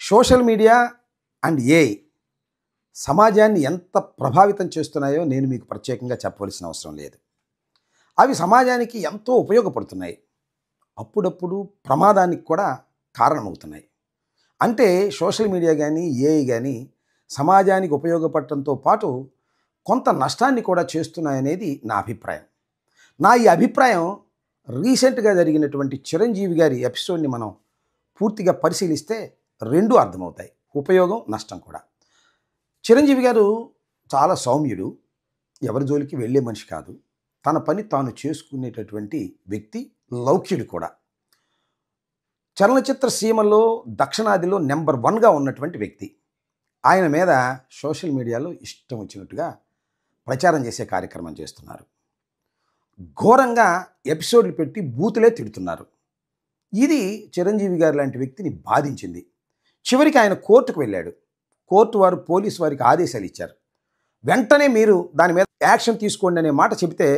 Social media and AI సమాజాన్ని ఎంత ప్రభావితం చేస్తున్నాయో నేను మీకు ప్రత్యేకంగా చెప్పవలసిన అవసరం లేదు. అవి సమాజానికి ఎంతో ఉపయోగపడుతున్నాయి. అప్పుడప్పుడు ప్రమాదానికి కూడా కారణమవుతున్నాయి. అంటే సోషల్ మీడియా కానీ ఏఐ కానీ సమాజానికి ఉపయోగపడటంతో పాటు కొంత నష్టాన్ని కూడా చేస్తున్నాయనేది నా అభిప్రాయం. నా ఈ అభిప్రాయం రీసెంట్గా జరిగినటువంటి చిరంజీవి గారి ఎపిసోడ్ని మనం పూర్తిగా పరిశీలిస్తే రెండూ అర్థమవుతాయి, ఉపయోగం నష్టం కూడా. చిరంజీవి గారు చాలా సౌమ్యుడు, ఎవరి జోలికి వెళ్ళే మనిషి కాదు, తన పని తాను చేసుకునేటటువంటి వ్యక్తి, లౌక్యుడు కూడా. చలనచిత్ర సీమలో దక్షిణాదిలో నెంబర్ 1గా ఉన్నటువంటి వ్యక్తి. ఆయన మీద సోషల్ మీడియాలో ఇష్టం వచ్చినట్టుగా ప్రచారం చేసే కార్యక్రమం చేస్తున్నారు. ఘోరంగా ఎపిసోడ్లు పెట్టి బూతులే తిడుతున్నారు. ఇది చిరంజీవి గారు లాంటి వ్యక్తిని బాధించింది. చివరికి ఆయన కోర్టుకు వెళ్ళాడు. కోర్టు వారు పోలీసు వారికి ఆదేశాలు ఇచ్చారు. వెంటనే మీరు దాని మీద యాక్షన్ తీసుకోండి అనే మాట చెబితే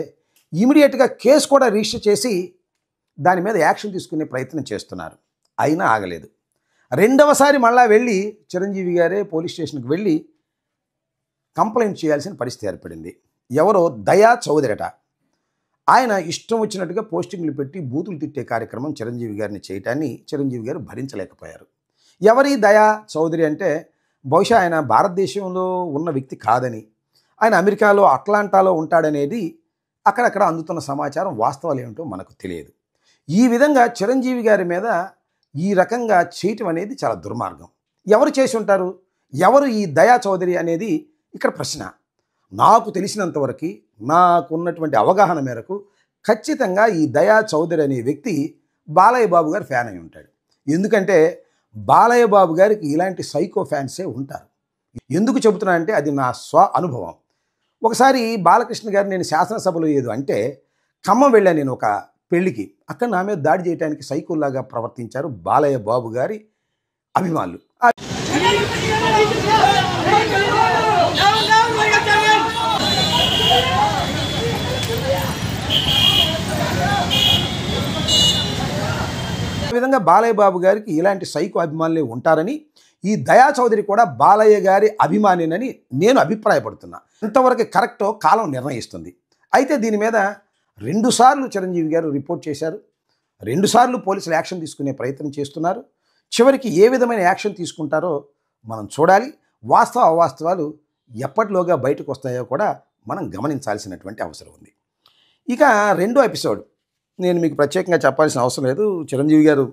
ఇమీడియట్గా కేసు కూడా రిజిస్టర్ చేసి దాని మీద యాక్షన్ తీసుకునే ప్రయత్నం చేస్తున్నారు. అయినా ఆగలేదు. రెండవసారి మళ్ళా వెళ్ళి చిరంజీవి గారే పోలీస్ స్టేషన్కి వెళ్ళి కంప్లైంట్ చేయాల్సిన పరిస్థితి ఏర్పడింది. ఎవరో దయా చౌదరిట. ఆయన ఇష్టం వచ్చినట్టుగా పోస్టింగ్లు పెట్టి బూతులు తిట్టే కార్యక్రమం చిరంజీవి గారిని చేయటాన్ని చిరంజీవి గారు భరించలేకపోయారు. ఎవరి దయా చౌదరి అంటే బహుశా ఆయన భారతదేశంలో ఉన్న వ్యక్తి కాదని, ఆయన అమెరికాలో అట్లాంటాలో ఉంటాడనేది అక్కడక్కడ అందుతున్న సమాచారం. వాస్తవాలు ఏమిటో మనకు తెలియదు. ఈ విధంగా చిరంజీవి గారి మీద ఈ రకంగా చేయటం అనేది చాలా దుర్మార్గం. ఎవరు చేసి ఉంటారు? ఎవరు ఈ దయా చౌదరి అనేది ఇక్కడ ప్రశ్న. నాకు తెలిసినంతవరకు, నాకున్నటువంటి అవగాహన మేరకు ఖచ్చితంగా ఈ దయా చౌదరి అనే వ్యక్తి బాలయ్య బాబు గారు ఫ్యాన్ అయి ఉంటాడు. ఎందుకంటే బాలయ్య బాబు గారికి ఇలాంటి సైకో ఫ్యాన్సే ఉంటారు. ఎందుకు చెబుతున్నా అంటే అది నా స్వ అనుభవం. ఒకసారి బాలకృష్ణ గారు నేను శాసనసభలో ఏదో అంటే ఖమ్మం వెళ్ళాను నేను ఒక పెళ్లికి. అక్కడ నా మీద దాడి చేయడానికి సైకోల్లాగా ప్రవర్తించారు బాలయ్య బాబు గారి అభిమానులు. ఆ విధంగా బాలయ్య బాబు గారికి ఇలాంటి సైకో అభిమానులే ఉంటారని, ఈ దయా చౌదరి కూడా బాలయ్య గారి అభిమానినని నేను అభిప్రాయపడుతున్నా. ఎంతవరకు కరెక్టో కాలం నిర్ణయిస్తుంది. అయితే దీని మీద 2 సార్లు చిరంజీవి గారు రిపోర్ట్ చేశారు. 2 సార్లు పోలీసులు యాక్షన్ తీసుకునే ప్రయత్నం చేస్తున్నారు. చివరికి ఏ విధమైన యాక్షన్ తీసుకుంటారో మనం చూడాలి. వాస్తవ అవాస్తవాలు ఎప్పటిలోగా బయటకు వస్తాయో కూడా మనం గమనించాల్సినటువంటి అవసరం ఉంది. ఇక రెండో ఎపిసోడ్ నేను మీకు ప్రత్యేకంగా చెప్పాల్సిన అవసరం లేదు. చిరంజీవి గారు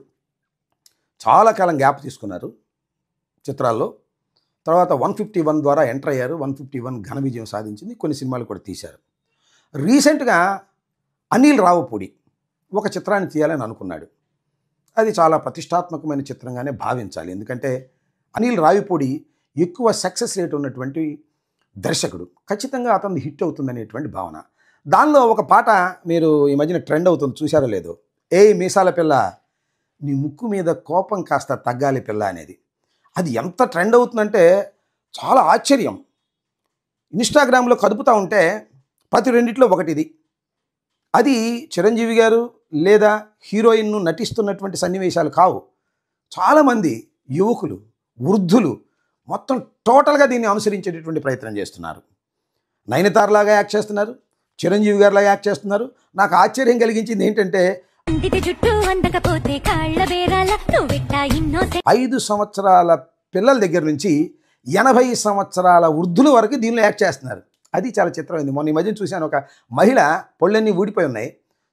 చాలా కాలం గ్యాప్ తీసుకున్నారు చిత్రాల్లో. తర్వాత 151 ద్వారా ఎంటర్ అయ్యారు. 151 ఘన విజయం సాధించింది. కొన్ని సినిమాలు కూడా తీశారు. రీసెంట్గా అనిల్ రావుపూడి ఒక చిత్రాన్ని తీయాలని అనుకున్నాడు. అది చాలా ప్రతిష్టాత్మకమైన చిత్రంగానే భావించాలి. ఎందుకంటే అనిల్ రావిపూడి ఎక్కువ సక్సెస్ రేట్ ఉన్నటువంటి దర్శకుడు. ఖచ్చితంగా అతను హిట్ అవుతుందనేటువంటి భావన. దానిలో ఒక పాట మీరు ఈ మధ్యన ట్రెండ్ అవుతుంది, చూశారో లేదో, ఏయ్ మీసాల పిల్ల నీ ముక్కు మీద కోపం కాస్త తగ్గాలి పిల్ల అనేది. అది ఎంత ట్రెండ్ అవుతుందంటే చాలా ఆశ్చర్యం. ఇన్స్టాగ్రామ్లో కదుపుతూ ఉంటే ప్రతి రెండిట్లో ఒకటి ఇది. అది చిరంజీవి గారు లేదా హీరోయిన్ను నటిస్తున్నటువంటి సన్నివేశాలు కావు. చాలామంది యువకులు, వృద్ధులు మొత్తం టోటల్గా దీన్ని అనుసరించేటటువంటి ప్రయత్నం చేస్తున్నారు. నయనతారలాగా యాక్ట్ చేస్తున్నారు, చిరంజీవి గారిలాగా యాక్ట్ చేస్తున్నారు. నాకు ఆశ్చర్యం కలిగించింది ఏంటంటే 5 సంవత్సరాల పిల్లల దగ్గర నుంచి 80 సంవత్సరాల వృద్ధుల వరకు దీనిలో యాక్ట్ చేస్తున్నారు. అది చాలా చిత్రమైంది. మొన్న ఈ మధ్యన చూశాను, ఒక మహిళ పళ్ళన్నీ ఊడిపోయి ఉన్నాయి,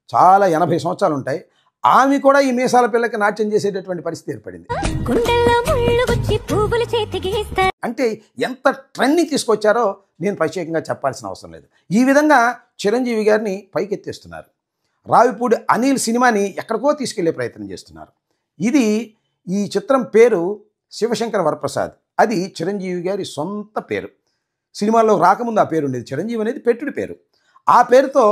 చాలా 80 సంవత్సరాలు ఉంటాయి, ఆమె కూడా ఈ మీసాల పిల్లకి నాట్యం చేసేటటువంటి పరిస్థితి ఏర్పడింది. అంటే ఎంత ట్రెండ్ని తీసుకొచ్చారో నేను ప్రత్యేకంగా చెప్పాల్సిన అవసరం లేదు. ఈ విధంగా చిరంజీవి గారిని పైకెత్తేస్తున్నారు. రావిపూడి అనిల్ సినిమాని ఎక్కడికో తీసుకెళ్లే ప్రయత్నం చేస్తున్నారు. ఈ చిత్రం పేరు శివశంకర వరప్రసాద్. అది చిరంజీవి గారి సొంత పేరు. సినిమాల్లో రాకముందు ఆ పేరు ఉండేది. చిరంజీవి అనేది పెట్టుడి పేరు. ఆ పేరుతో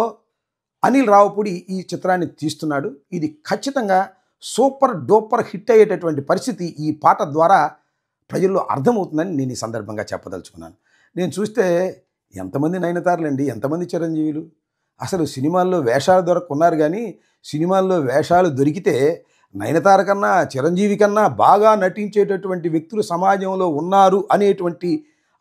అనిల్ రావుపూడి ఈ చిత్రాన్ని తీస్తున్నాడు. ఇది ఖచ్చితంగా సూపర్ డూపర్ హిట్ అయ్యేటటువంటి పరిస్థితి ఈ పాట ద్వారా ప్రజల్లో అర్థమవుతుందని నేను ఈ సందర్భంగా చెప్పదలుచుకున్నాను. నేను చూస్తే ఎంతమంది నయనతారలండి, ఎంతమంది చిరంజీవులు. అసలు సినిమాల్లో వేషాలు దొరకున్నారు, కానీ సినిమాల్లో వేషాలు దొరికితే నయనతార కన్నా చిరంజీవి కన్నా బాగా నటించేటటువంటి వ్యక్తులు సమాజంలో ఉన్నారు అనేటువంటి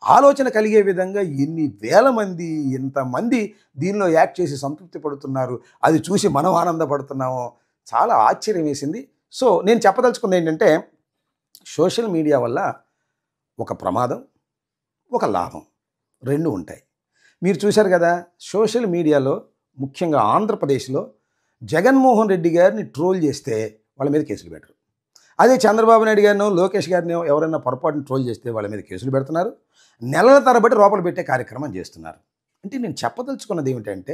ఆలోచన కలిగే విధంగా ఎన్ని వేల మంది ఎంతమంది దీనిలో యాక్ట్ చేసి సంతృప్తి పడుతున్నారు, అది చూసి మనం ఆనందపడుతున్నామో చాలా ఆశ్చర్యం వేసింది. సో నేను చెప్పదలుచుకుంది ఏంటంటే, సోషల్ మీడియా వల్ల ఒక ప్రమాదం, ఒక లాభం రెండు ఉంటాయి. మీరు చూశారు కదా, సోషల్ మీడియాలో ముఖ్యంగా ఆంధ్రప్రదేశ్లో జగన్మోహన్ రెడ్డి గారిని ట్రోల్ చేస్తే వాళ్ళ మీద కేసులు పెట్టరు. అదే చంద్రబాబు నాయుడు గారినో లోకేష్ గారినో ఎవరైనా పొరపాటును ట్రోల్ చేస్తే వాళ్ళ మీద కేసులు పెడుతున్నారు, నెలల తరబడి లోపల పెట్టే కార్యక్రమం చేస్తున్నారు. అంటే నేను చెప్పదలుచుకున్నది ఏమిటంటే,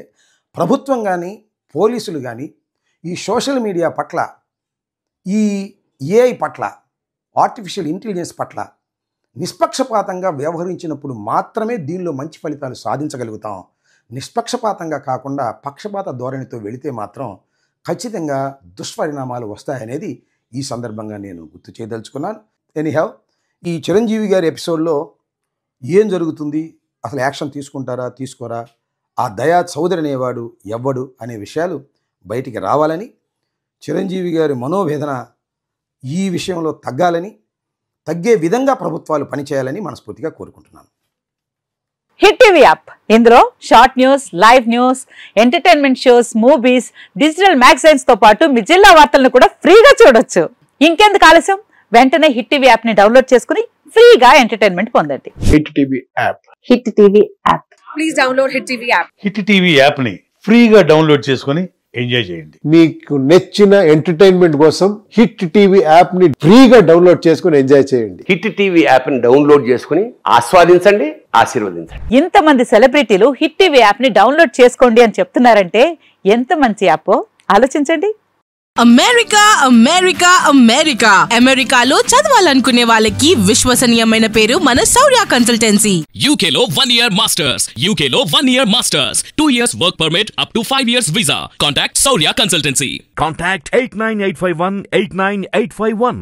ప్రభుత్వం కానీ పోలీసులు కానీ ఈ సోషల్ మీడియా పట్ల, ఈ ఏఐ పట్ల, ఆర్టిఫిషియల్ ఇంటెలిజెన్స్ పట్ల నిష్పక్షపాతంగా వ్యవహరించినప్పుడు మాత్రమే దీనిలో మంచి ఫలితాలు సాధించగలుగుతాం. నిష్పక్షపాతంగా కాకుండా పక్షపాత ధోరణితో వెళితే మాత్రం ఖచ్చితంగా దుష్పరిణామాలు వస్తాయనేది ఈ సందర్భంగా నేను గుర్తు చేయదలుచుకున్నాను. ఎనీహౌ, ఈ చిరంజీవి గారి ఎపిసోడ్లో ఏం జరుగుతుంది, అసలు యాక్షన్ తీసుకుంటారా తీసుకోరా, ఆ దయా చౌదరి అనేవాడు ఎవ్వడు అనే విషయాలు బయటికి రావాలని, చిరంజీవి గారి మనోవేదన ఈ విషయంలో తగ్గే విధంగా ప్రభుత్వాలు పనిచేయాలని మనస్ఫూర్తిగా కోరుకుంటున్నాను. హిట్ టీవీ యాప్, ఇందులో short news, live news, entertainment shows, movies, digital magazines తో పాటు మీ జిల్లా వార్తలను కూడా ఫ్రీగా చూడొచ్చు. ఇంకెందుకు ఆలస్యం, వెంటనే హిట్ టీవీ యాప్ ని డౌన్లోడ్ చేసుకుని ఫ్రీగా ఎంటర్టైన్మెంట్ పొందండి. Hit TV app. Hit TV app. Please download hit TV app. Hit TV app ని ఫ్రీగా డౌన్లోడ్ చేసుకుని ఎంజాయ్ చేయండి. మీకు నచ్చిన ఎంటర్టైన్మెంట్ కోసం హిట్ టీవీ యాప్ ని ఫ్రీగా డౌన్లోడ్ చేసుకుని ఎంజాయ్ చేయండి. హిట్ టీవీ యాప్ ని డౌన్లోడ్ చేసుకుని ఆస్వాదించండి, ఆశీర్వదించండి. ఇంతమంది సెలబ్రిటీలు హిట్ టీవీ యాప్ ని డౌన్లోడ్ చేసుకోండి అని చెప్తున్నారంటే ఎంత మంచి యాప్ ఆలోచించండి. అమెరికా అమెరికా అమెరికా అమెరికాలో చదవాలనుకునే వాళ్ళకి విశ్వసనీయమైన పేరు మన శౌర్య కన్సల్టెన్సీ. UK లో 1 year masters, UK లో 1 year masters, 2 years work permit up to 5 years visa. Contact Saurya Consultancy. Contact 89851 89851.